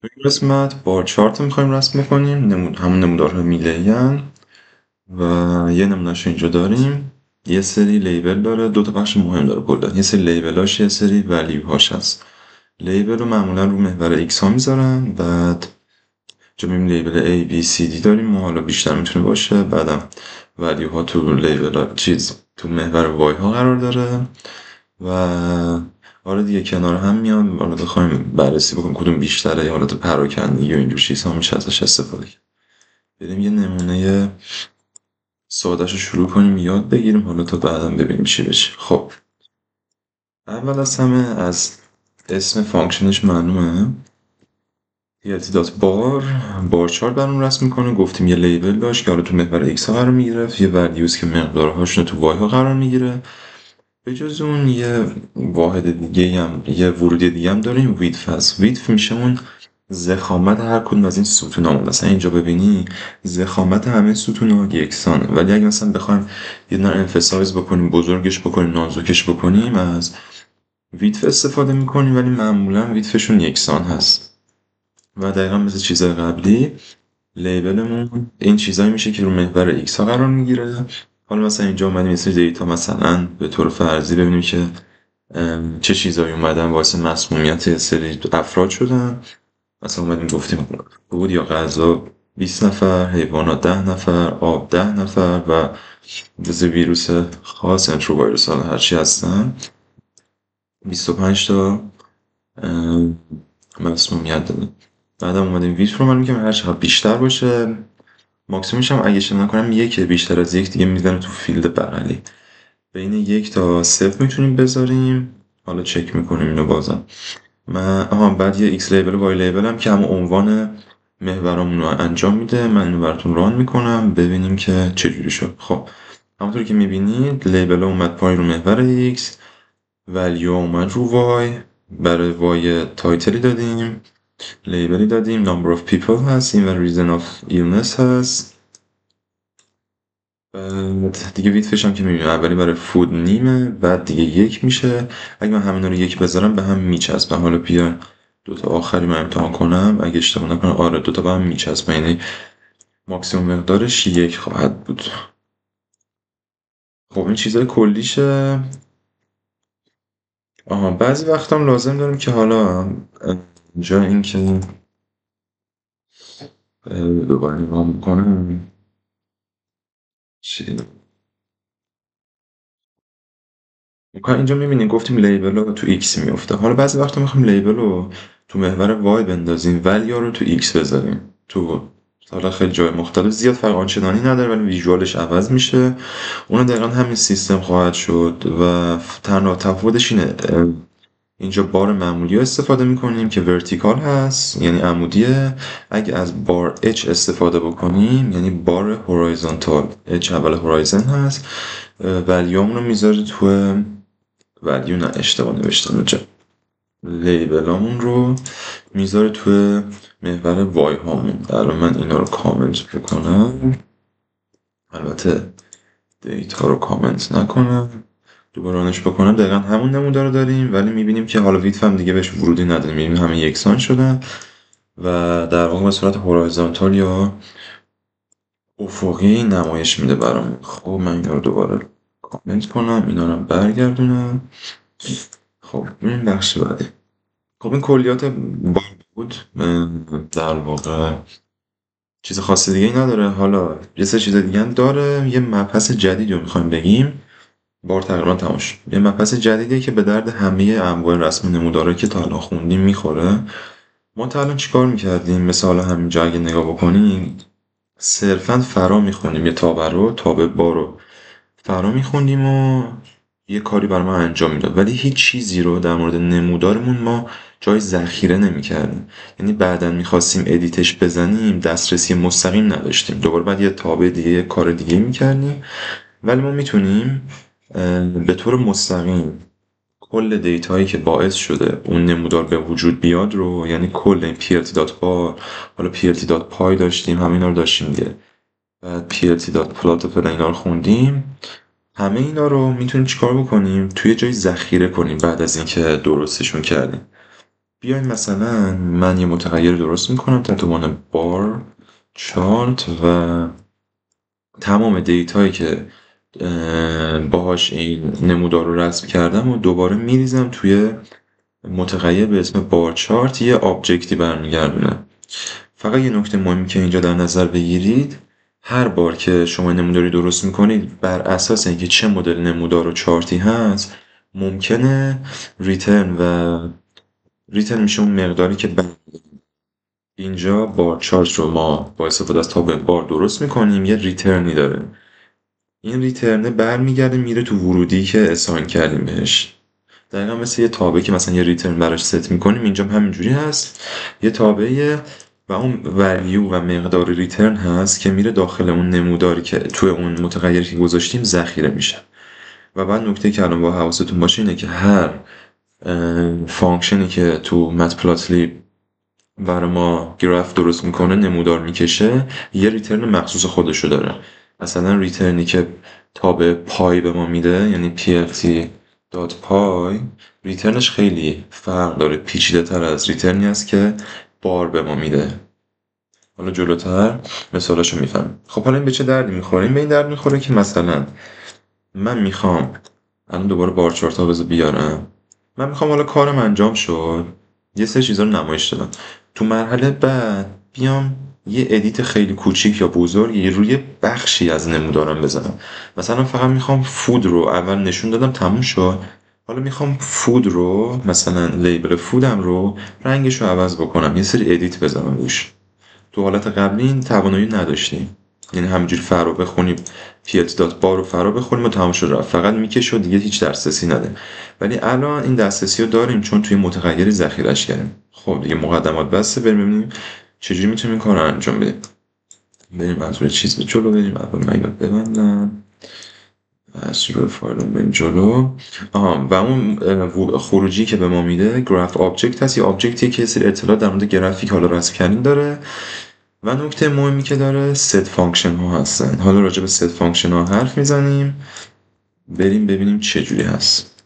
تو این قسمت بار چارت میخوایم رسم بکنیم، همون نمودارهای میله‌این و یه نمونهش اینجا داریم. یه سری لیبل داره، دو تا بخش مهم داره کلا. یه سری لیبلاش، یه سری ولیو هاش هست. لیبل رو معمولا رو محور ایکس ها میذارن، بعد اینجا میبینیم لیبل A B C D داریم، ما حالا بیشتر میتونه باشه. بعدم ولیو ها تو لیبل ها تو محور وای ها قرار داره و آره دیگه کنار هم میان. حالا بخوایم بررسی بکنیم کدوم بیشتره یا حالت پراکندگی و اینجور چیزها میشه ازش استفاده کرد. بریم یه نمونه سادهش رو شروع کنیم یاد بگیریم، حالا تا بعدم ببینیم چی بشه. خب اول از همه از اسم فانکشنش معلومه، بار چارت برام رسم میکنه. گفتیم یه لیبل داشت که حالا تو محور ایکس ها قرار میگیره، یه ولیوز که مقدارهاشون تو وای ها قرار میگیره. به جز اون یه واحد دیگه هم، یه ورودی دیگه هم داریم، ویدف هست. ویدف میشه اون ضخامت هر کدوم از این ستونامون. مثلا اینجا ببینی ضخامت همه ستونا یکسانه، ولی اگه مثلا بخوایم یه دونه امفسایز بکنیم، بزرگش بکنیم، نازکش بکنیم، از ویدف استفاده میکنیم، ولی معمولا ویدفشون یکسان هست. و دقیقا مثل چیزهای قبلی لیبلمون این چیزایی میشه که رو محور ایکس ها قرار میگیره. حالا مثلا اینجا اومدیم یه سری دیتا مثلا به طور فرضی ببینیم که چه چیزایی اومدن واسه مسمومیت یه سری افراد شدن. مثلا اومدیم گفتیم بود یا غذا 20 نفر، حیوانات 10 نفر، آب 10 نفر و جزء ویروس خاص، انترو ویروس ها هرچی هستن 25 تا مسمومیت دادن. بعدم اومدیم ویت رو معلوم که هر چقدر بیشتر باشه، ماکسیمومش هم اگه اشتباه نکنم یکه، بیشتر از یک دیگه میزنه تو فیلد بغلی. بین 1 تا 0 میتونیم بذاریم. حالا چک میکنیم اینو بازم. بعد یه x لیبل و y لیبل هم که همون عنوان محورامون رو انجام میده. من اینو براتون ران میکنم ببینیم که چجوری شد. خب همونطور که میبینید لیبل اومد پایین رو محور x، ولیو اومد رو y. برای y تایتلی دادیم، لیبلی دادیم، number of people هست، این و reason of illness هست. دیگه ویدفش هم که میبینیم اولی برای فود نیمه، بعد دیگه 1 میشه. اگه من همین رو 1 بذارم به هم میچسبه. حالا بیا دوتا آخری من امتحان کنم، اگه اشتباه نکنم آره دوتا به هم میچسبه، یعنی ماکسیموم مقدارش 1 خواهد بود. خب این چیزای کلیشه. بعضی وقت هم لازم داریم که حالا جای این که دوباره نگاه میکنم چی اینجا میبینیم گفتیم لیبل رو تو ایکس میفته. حالا بعضی وقتا میخوایم لیبل رو تو محور وای بندازیم ولی رو تو ایکس بذاریم. تو حالا خیلی جای مختلف زیاد فرق آنچنانی نداره، ولی ویژوالش عوض میشه. اون دقیقا همین سیستم خواهد شد و تنها تفاوتش اینه اینجا بار معمولی رو استفاده میکنیم که ورتیکال هست یعنی عمودیه. اگه از بار H استفاده بکنیم یعنی بار هورایزونتال. H اول هورایزن هست. ولیوم رو میذاره تو ولیو، نه اشتباه نوشتم اونجا، لیبلامون رو میذاره توی محور وای هامون. الان من اینا رو کامنت بکنم، البته دیتا رو کامنت نکنم، دوباره آنش بکنم، دقیقا همون نمودار رو داریم، ولی میبینیم که حالا ویدف هم دیگه بهش ورودی نداریم، میبینیم همه یکسان شدن و در واقع به صورت هورایزونتال یا افقی نمایش میده برامون. خب من اینا رو دوباره کامنت کنم، اینا رو برگردونم. خب این بخش بعدی. خب این کلیات بار بود، در واقع چیز خاصی دیگه ای نداره. حالا یه سه چیز دیگه هم داره. یه مبحث جدیدی رو میخوایم بگیم، بار تقریبا تموم شد. یه مبحث جدیدیه که به درد همه انواع رسم نمودارهایی که تا الان خوندیم میخوره. ما تا الان چیکار میکردیم؟ مثل حالا همینجا اگه نگاه بکنیم صرفا فرا میخونیم، یه تابع رو، تابع بار رو فرا میخوندیم و یه کاری برای ما انجام میداد، ولی هیچ چیزی رو در مورد نمودارمون ما جای ذخیره نمیکردیم. یعنی بعداً میخواستیم ادیتش بزنیم دسترسی مستقیم نداشتیم، دوباره بعد یه تابع دیگه یه کار دیگه میکردیم. ولی ما میتونیم به طور مستقیم کل دیتایی که باعث شده اون نمودار به وجود بیاد رو، یعنی کل این plt.bar، حالا plt.py داشتیم، همینا رو داشتیم دیگه، بعد plt.plot و فلان اینا رو خوندیم، همه اینا رو میتونیم چیکار بکنیم؟ توی جای ذخیره کنیم بعد از اینکه درستشون کردیم. بیایم مثلا من یه متغیر درست میکنم تحت عنوان بار چارت و تمام دیتایی که باهاش این نمودار رو رسم کردم و دوباره میریزم توی متغیر به اسم بار چارت، یه آبجکتی برمیگردونه. فقط یه نکته مهمی که اینجا در نظر بگیرید، هر بار که شما نموداری درست میکنید بر اساس اینکه چه مدل نمودار و چارتی هست ممکنه ریترن میشه اون مقداری که اینجا بار چارت رو ما با استفاده از تابع بار درست میکنیم، یه ریترنی داره. این ریترنه برمیگرده میره تو ورودی که اساین کردیم بهش. دقیقا مثل یه تابعی که مثلا یه ریترن براش ست میکنیم، اینجا هم همینجوری هست. یه تابعیه و اون ولیو و مقدار ریترن هست که میره داخل اون نموداری که توی اون متغیری که گذاشتیم ذخیره میشه. و بعد نکته که الان با حواستون باشه اینه که هر فانکشنی که تو متپلاتلی برای ما گراف درست میکنه، نمودار میکشه، یه ریترن مخصوص خودشو داره. مثلا ریترنی که تابع پای به ما میده، یعنی plt.py، ریترنش خیلی فرق داره، پیچیده تر از ریترنی است که بار به ما میده. حالا جلوتر مثالاشو میفهم. خب حالا این به چه دردی میخوره؟ این به این درد میخوره که مثلا من میخوام الان دوباره بار چارت ها بذار بیارم. من میخوام حالا کارم انجام شد، یه سری چیزا رو نمایش دادم، تو مرحله بعد بیام یه ادیت خیلی کوچیک یا بزرگی روی بخشی از نمودارم بزنم. مثلا فقط میخوام فود رو اول نشون دادم تموم شد، حالا میخوام فود رو مثلا لیبل فودم رو رنگش رو عوض بکنم، یه سری ادیت بزنم روش. تو حالت قبلی این توانایی نداشتیم، یعنی همینجوری فرا بخونیم plt.bar رو فرا بخونیم و تمام شد رفت، فقط میکشه و دیگه هیچ دسترسی نده. ولی الان این دسترسی رو داریم چون توی متغیری ذخیره‌اش کردیم. خب دیگه مقدمات بسته، بریم ببینیم چجوری میتونیم این کار رو انجام بدیم. بریم از روی چیز به جلو بریم. اول من یاد ببندم از روی فایل بریم جلو. و اون خروجی که به ما میده گراف آبجکت هست، یه آبجکتی که سری اطلاعات در مورد گرافیک حالا رسم کردیم داره. و نکته مهمی که داره ست فانکشن ها هستن. حالا راجع به ست فانکشن ها حرف میزنیم، بریم ببینیم چه جوری هست.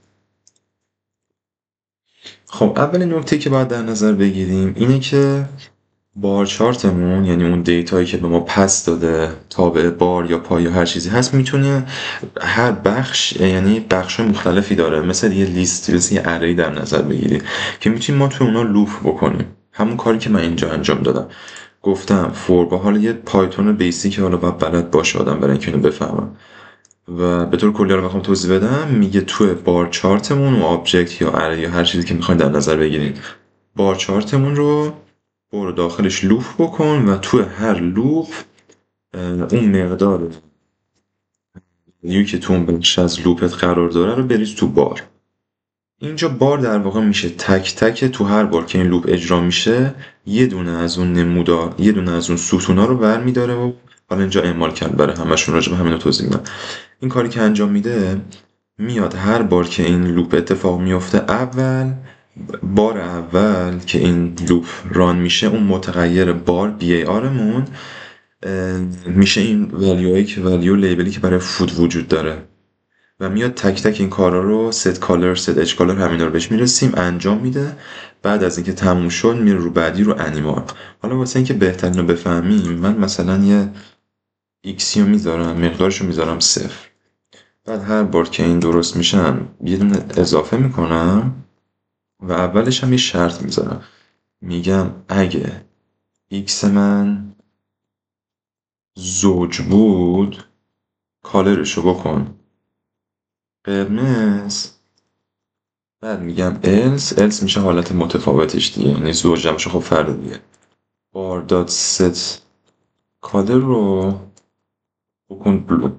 خب اولین نکته که باید در نظر بگیریم اینه که بار چارتمون، یعنی اون دیتایی که به ما پس داده تابع بار یا پای یا هر چیزی هست، میتونه هر بخش، یعنی بخش مختلفی داره، مثل یه لیست، یه اری در نظر بگیرید که میتونیم ما توی اونا لوپ بکنیم. همون کاری که من اینجا انجام دادم، گفتم فور با حالا یه پایتون بیسیک که حالا باید بلد باشه آدم برای اینکه اینو بفهمم و به طور کلی رو بخوام توضیح بدم، میگه توی بار چارتمون و آبجکت یا اری یا هر چیزی که میخواین در نظر بگیرید، بار چارتمون رو برو داخلش لوپ بکن و توی هر لوپ اون مقدار که تو اون بخش از لوپت قرار داره رو بریز تو بار. اینجا بار در واقع میشه تک تک تو هر بار که این لوپ اجرا میشه یه دونه از اون نمودار، یه دونه از اون ستونا رو برمیداره و حالا اینجا اعمال کرد برای همشون، راجع به همین رو توضیح میدم. این کاری که انجام میده، میاد هر بار که این لوپ اتفاق میفته، بار اول که این لوپ ران میشه، اون متغیر بار BAR میشه این ولیوهایی که ولیو لیبلی که برای فود وجود داره و میاد تک تک این کارا رو set color set edge color همینا رو بهش میرسیم انجام میده. بعد از اینکه تموم شد میره رو بعدی، رو انیمال. حالا واسه اینکه بهترین رو بفهمیم، من مثلا یه ایکسی رو میذارم، مقدارش رو میذارم 0. بعد هر بار که این درست میشن یه دونه اضافه میکنم و اولش هم یه شرط میذارم، میگم اگه ایکس من زوج بود کالرشو بکن قرمز. بعد میگم else میشه حالت متفاوتش دیگه، یعنی زوج نمیشه، خب فرد دیگه. بار دات ست کالر رو بکن بلو.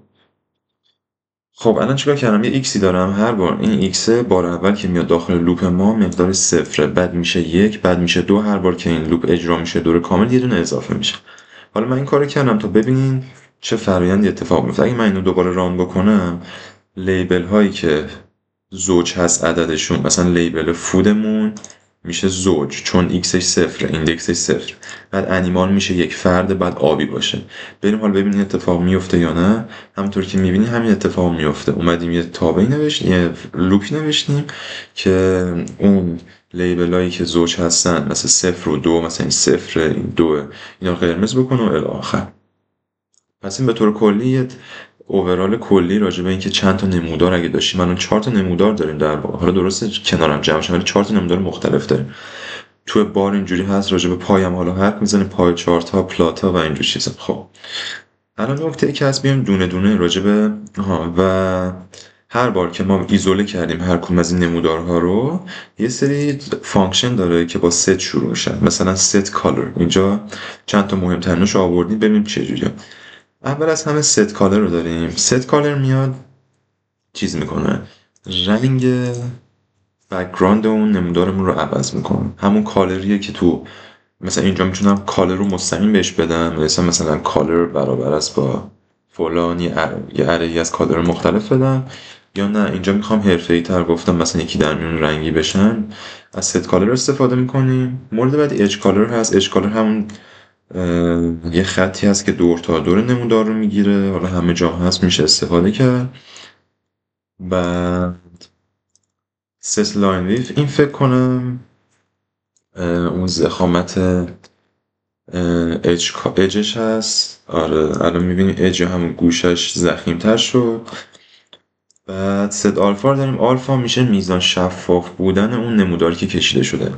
خب الان چیکار کردم؟ یه ایکسی دارم، هر بار این ایکس بار اول که میاد داخل لوپ ما مقدار 0، بعد میشه 1، بعد میشه 2، هر بار که این لوپ اجرا میشه دور کامل یه دونه اضافه میشه. حالا من این کارو کردم تا ببینین چه فرآیندی اتفاق میفته. اگه من اینو دوباره ران بکنم، لیبل هایی که زوج هست عددشون، مثلا لیبل فودمون میشه زوج چون ایکسش 0، ایندکسش 0، بعد انیمال میشه یک فرد بعد آبی باشه. بریم حالا ببینیم اتفاق میفته یا نه. همونطور که میبینی همین اتفاق میفته. اومدیم یه تابعی نوشتیم، یه لوپی نوشتیم که اون لیبلایی که زوج هستن مثل 0 و 2، مثلا این 0 این 2، اینا قرمز بکن و الی آخر. پس این به طور کلی یه اوورال کلی راجع به اینکه چند تا نمودار اگه داشتیم، الان 4 تا نمودار داریم در واقع. حالا درسته کنارم جمع شدن ولی 4 تا نمودار مختلف داریم. تو بار اینجوری هست، راجع به پای هم حالا حرف میزنیم، پای چارت ها، پلات ها و اینجور چیزا. خب الان نکته که هست بیایم دونه دونه راجع به و هر بار که ما ایزوله کردیم هر کدوم از این نمودارها رو، یه سری فانکشن داره که با ست شروع میشن. مثلا ست کالر، اینجا چند تا مهمترینش رو آوردیم ببینیم چه جوریه. اول از همه ست کالر رو داریم. ست کالر میاد چیز میکنه، رنگ بک‌گراند اون نمودارمون رو عوض میکنه. همون کالریه که تو مثلا اینجا میتونم کالر رو مستقیم بهش بدم، مثلا کالر برابر است با فلان، یه اره‌ای از کالر مختلف بدم. یا نه اینجا میخوام حرفه‌ای تر گفتم مثلا یکی در میون رنگی بشن، از ست کالر استفاده میکنیم. مورد بعد اج کالر هست. اج کالر همون یه خطی هست که دور تا دور نمودار رو میگیره، حالا همه جا هست میشه استفاده کرد. بعد ست لاین ویف، این فکر کنم اون ضخامت اجش هست. آره الان میبینیم اج همون گوشش ضخیم‌تر شد. بعد ست آلفا رو داریم. آلفا میشه میزان شفاف بودن اون نموداری که کشیده شده،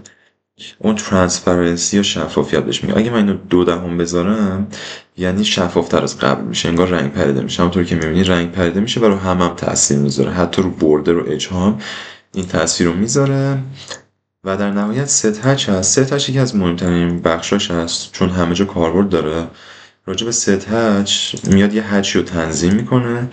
اون ترانسپرنسی یا شفافیت بهش میگه. اگه من اینو 2 بذارم یعنی شفافتر از قبل میشه، انگار رنگ پریده میشه. همونطور که میبینی رنگ پریده میشه و رو هم تاثیر میذاره، حتی رو بوردر و اج هم این تاثیر رو میذاره. و در نهایت ست هچ هست. ست هچ یکی از مهمترین بخشاش هست چون همه جا کاربرد داره. راجع به ست هچ میاد یه هچی رو تنظیم میکنه.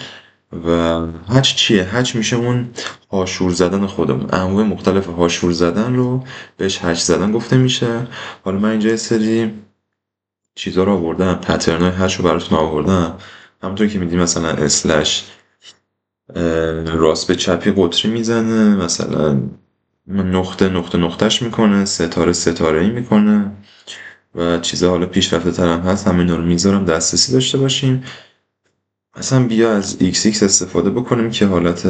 و هچ چیه؟ هچ میشه اون هاشور زدن خودمون. انواع مختلف هاشور زدن رو بهش هچ زدن گفته میشه. حالا من اینجا یه سری چیزا رو آوردم، پترن های هچ رو براتون آوردم. همونطور که میدیم مثلا اسلش راست به چپی قطری میزنه، مثلا نقطه نقطه نقطهش میکنه، ستاره ستاره ای میکنه و چیزا حالا پیشرفته تر هم هست. همه اینا رو میذارم دسترسی داشته باشیم. مثلا بیا از XX استفاده بکنیم که حالت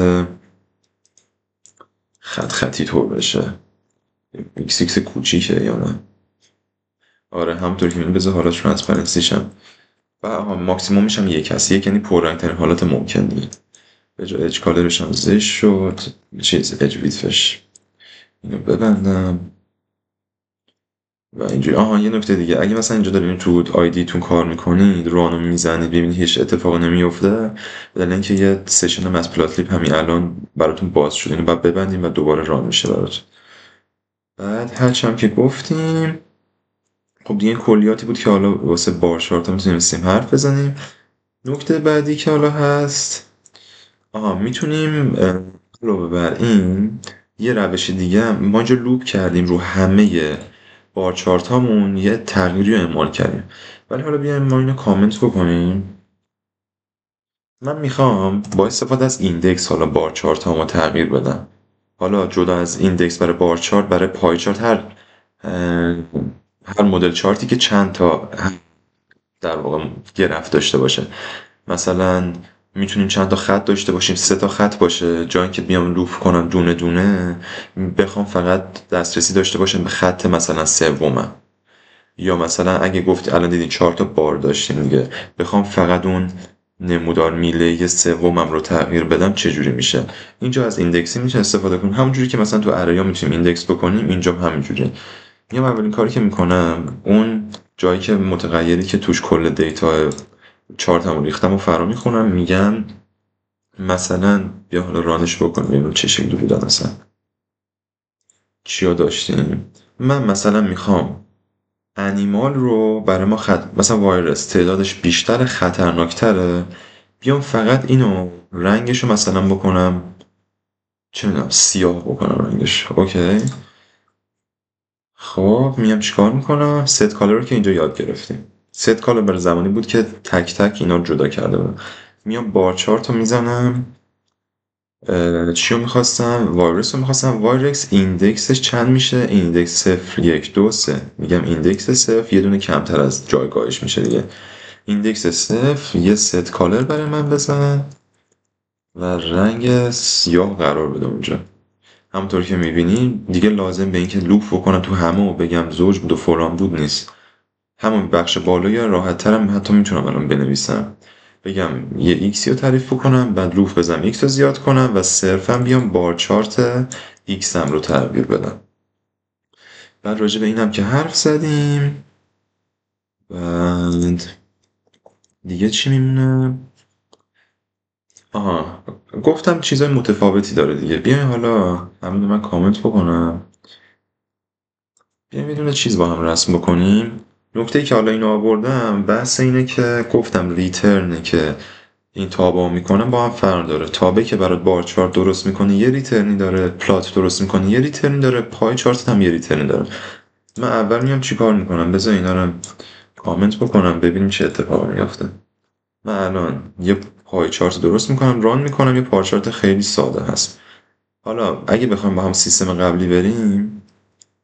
خط خطی طور بشه. XX کوچیکه یا نه؟ آره همونطور که میبینی. بذار حالا ترانسپرنسیش هم و ماکسیمومش هم 1 هست. 1 یعنی پررنگ‌ترین حالت ممکن دیگه. به جای اج کالرش هم زشت شد، چیز اج ویدفش اینو ببندم و اینجوری. یه نکته دیگه، اگه مثلا اینجا دارین تو آیدیتون کار میکنید، رانو میزنید، ببینید هیچ اتفاقی نمیفته، به دلیل اینکه یه سشن متپلاتلیب همین الان براتون باز شده، اینو بعد ببندیم و دوباره ران میشه براتون. بعد هرچم که گفتیم، خب دیگه این کلیاتی بود که حالا واسه بار چارت هم میتونیم حرف بزنیم. نکته بعدی که حالا هست، میتونیم علاوه بر این یه روش دیگه، ما اینجا لوپ کردیم رو همه بار چارت هامون، یه تغییری رو اعمال کردیم. ولی حالا بیایم ما اینو کامنت بکنیم. من میخوام با استفاده از ایندکس حالا بار چارت هامو تغییر بدم. حالا جدا از ایندکس برای بار چارت، برای پای چارت، هر مدل چارتی که چند تا در واقع گرفت داشته باشه. مثلا میتونیم چند تا خط داشته باشیم، 3 تا خط باشه، جای اینکه بیام لوپ کنم دونه دونه، بخوام فقط دسترسی داشته باشم به خط مثلا سومم. یا مثلا اگه گفتی الان دیدین 4 تا بار داشتیم دیگه، بخوام فقط اون نمودار میله سومم رو تغییر بدم چجوری میشه؟ اینجا از ایندکسی میشه استفاده کنیم، همونجوری که مثلا تو اریا میتونیم ایندکس بکنیم، اینجا همینجوری. یا اولین کاری که میکنم، اون جایی که متغیری که توش کل دیتا چارتمو ریختم و فرا میخونم، میگم مثلا بیا حالا رانش بکنم ببینیم چه شکلی بودن، مثلا چیا داشتیم. من مثلا میخوام انیمال رو برای ما مثلا وایرس تعدادش بیشتر، خطرناکتره، بیام فقط اینو رنگشو مثلا بکنم چه میدونم سیاه بکنم رنگش. اوکی. خب میام چیکار میکنم؟ ست کالر رو که اینجا یاد گرفتیم. ست کالر برای زمانی بود که تک تک اینا رو جدا کرده بودم. میام بار چارت رو میزنم. چیو میخواستم؟ وایرس رو میخواستم. وایرس ایندکسش چند میشه؟ ایندکس 0 1 2 3. میگم ایندکس 0 یه دونه کمتر از جایگاهش میشه دیگه. ایندکس 0 یه ست کالر برای من بزن و رنگ سیاه قرار بده اونجا. همونطور که میبینی دیگه لازم به اینکه لوپ بکنم تو همه و بگم زوج بود و فلان بود نیست. همون بخش بالایی راحت ترم حتی میتونم الان بنویسم، بگم یه ایکسی رو تعریف بکنم، بعد لوپ بزنم ایکس رو زیاد کنم و صرفا بیام بار چارت ایکس هم رو تغییر بدم. بعد راجع به اینم که حرف زدیم، بعد دیگه چی میمونه؟ آها، گفتم چیزای متفاوتی داره دیگه. بیاین حالا همین من کامنت بکنم، بیاین یه دونه چیز با هم رسم بکنیم. نکته‌ای که حالا اینو آوردم بحث اینه که گفتم ریترنه که این تابا میکنم با هم فرق داره. تابه که برات بار چارت درست میکنه یه ریترنی داره، پلات درست میکنه یه ریترنی داره، پای چارت هم یه ریترنی داره. من اول میام چیکار میکنم؟ بذار اینا رو کامنت بکنم ببینیم چه اتفاقی میفته. من الان یه پای چارت درست میکنم، ران میکنم، یه پای چارت خیلی ساده هست. حالا اگه بخوایم با هم سیستم قبلی بریم،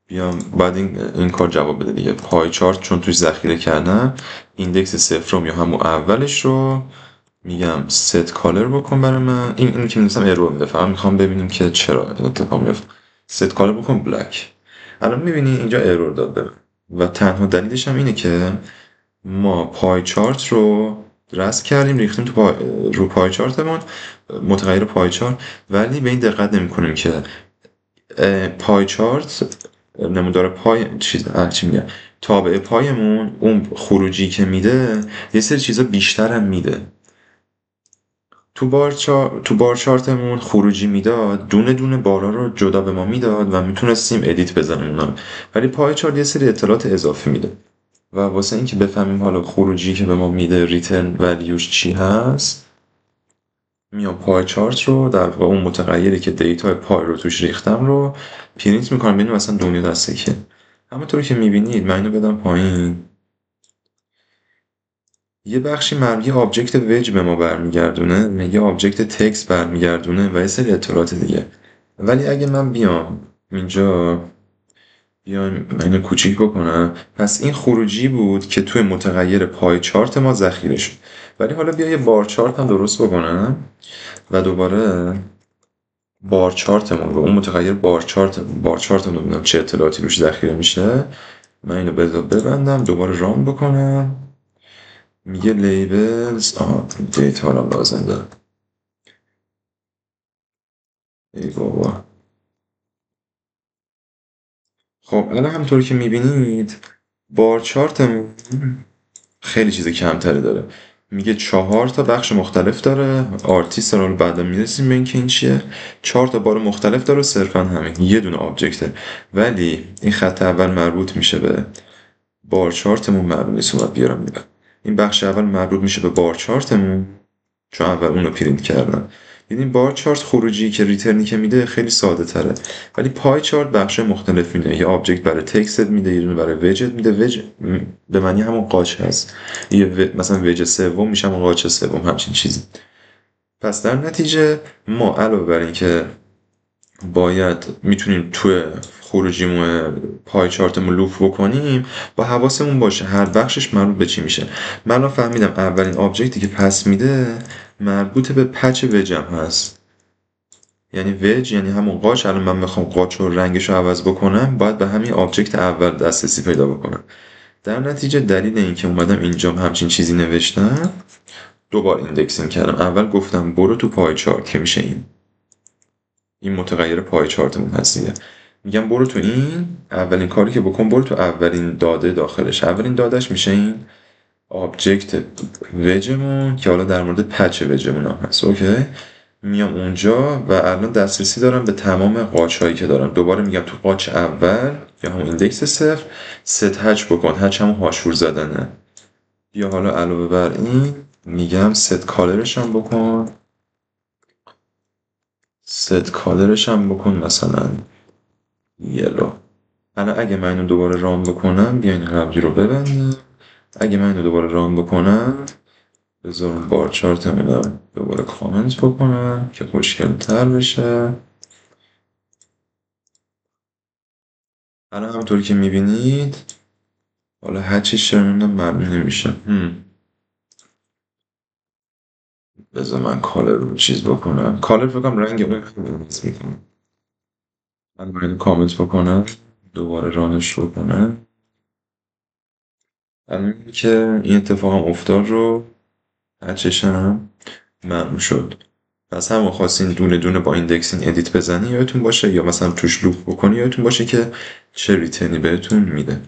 بیام بعد این کار جواب بده دیگه. پای چارت چون توش ذخیره کردم، ایندکس صفرم یا همون اولش رو میگم ست کالر بکن برای من. اینو که می‌نویسم ارور میده، فقط میخوام ببینیم که چرا اتفاق میفته. ست کالر بکن بلک. الان میبینی اینجا ارور داده و تنها دلیلش هم اینه که ما پای چارت رو رسم کردیم، ریختیم تو رو پای چارتمون، متغیر پای چارت، ولی به این دقت نمی‌کنیم که پای چارت نمودار پای چی میگه، تابع پایمون اون خروجی که میده یه سری چیزا بیشتر هم میده. تو بار چارتمون خروجی میداد، دونه دونه بارا رو جدا به ما میداد و میتونستیم ادیت بزنیم اونا، ولی پای چارت یه سری اطلاعات اضافی میده و واسه اینکه بفهمیم حالا خروجی که به ما میده ریترن ولیوش چی هست، میام پای چارت رو در واقع اون متغیری که دیتا پای رو توش ریختم رو پرینت میکنم ببینیم مثلا دنیا دسته که. همونطور که میبینید من اینو بدم پایین، یه بخشی مربوط آبجکت وج به ما برمیگردونه، یه آبجکت تکست برمیگردونه و یه سری اطلاعات دیگه. ولی اگه من بیام اینجا اینو کوچیک بکنم، پس این خروجی بود که توی متغیر پای چارت ما ذخیره شد. ولی حالا بیا یه بار چارت هم درست بکنم و دوباره بار چارتمون رو، اون متغیر بار چارتمون رو ببینم چه اطلاعاتی روش ذخیره میشه. من اینو ببندم، دوباره ران بکنم، میگه لیبلز دیتا هم لازم داره. ای بابا. خب الان همطور که میبینید بار چارتمون خیلی چیز کمتری داره. میگه 4 تا بخش مختلف داره، آرتیست رو بعدا میرسیم به اینکه این چیه. 4 تا بار مختلف داره، صرفا همین یه دونه آبجکته. ولی این خط اول مربوط میشه به بار چارتمون، مربوط نیست اومد بیارم میبرم. این بخش اول مربوط میشه به بار چارتمون چون اول اون رو پرینت کردم. ببین بار چارت خروجی که ریترنی که میده خیلی ساده تره، ولی پای چارت بخش مختلف میده. یه آبجکت برای تکست میده، یه دونه برای وجت میده. وج به معنی همون قاچ هست، مثلا وج سوم میشه همون قاچ سوم، همچین چیزی. پس در نتیجه ما علاوه بر این که باید میتونیم توی خروجیمون پای چارتمون لوپ بکنیم، با حواسمون باشه هر بخشش مربوط به چی میشه. من الان فهمیدم اولین آبجکتی که پس میده مربوط به پچ وجم هست، یعنی وج یعنی همون قاچ. الان من بخوام قاچ رو رنگش رو عوض بکنم باید به همین آبجکت اول دسترسی پیدا بکنم. در نتیجه دلیل این که اومدم اینجا همچین چیزی نوشتم، دوبار ایندکسینگ کردم. اول گفتم برو تو پای چارت که میشه این متغیر پای چارتمون هست دیگه. میگم برو تو این، اولین کاری که بکن برو تو اولین داده داخلش. اولین دادهش میشه این آبجکت وجمون که حالا در مورد پچ وجمون هم هست. اوکی، میام اونجا و الان دسترسی دارم به تمام قاچ هایی که دارم. دوباره میگم تو قاچ اول یا همون ایندکس صفر ست هچ بکن، هچ همون هاشور زدنه. یا حالا علاوه بر این میگم ست کالرش هم بکن، ست کالرش هم بکن مثلا یلو. الان اگه من اینو دوباره رام بکنم، بیاین قبلی رو ببندم. اگه من اینو دوباره رام بکنم، بذارم بار چارتمون دوباره کامنت بکنم که خوشگل تر بشه. الان همونطوری که میبینید حالا هرچی شرمونم معلوم نمیشه. بذار من کالر رو چیز بکنم. کالر فکرم رنگ اون میکنم. من باید کامنت بکنم، دوباره رانش بکنم. الان که این اتفاق هم افتاد رو هر چشم معلوم شد. پس هم خواستین دونه دونه با ایندکسینگ ادیت بزنی یادتون باشه، یا مثلا توش لوپ بکنی یادتون باشه که چه ریترنی بهتون میده.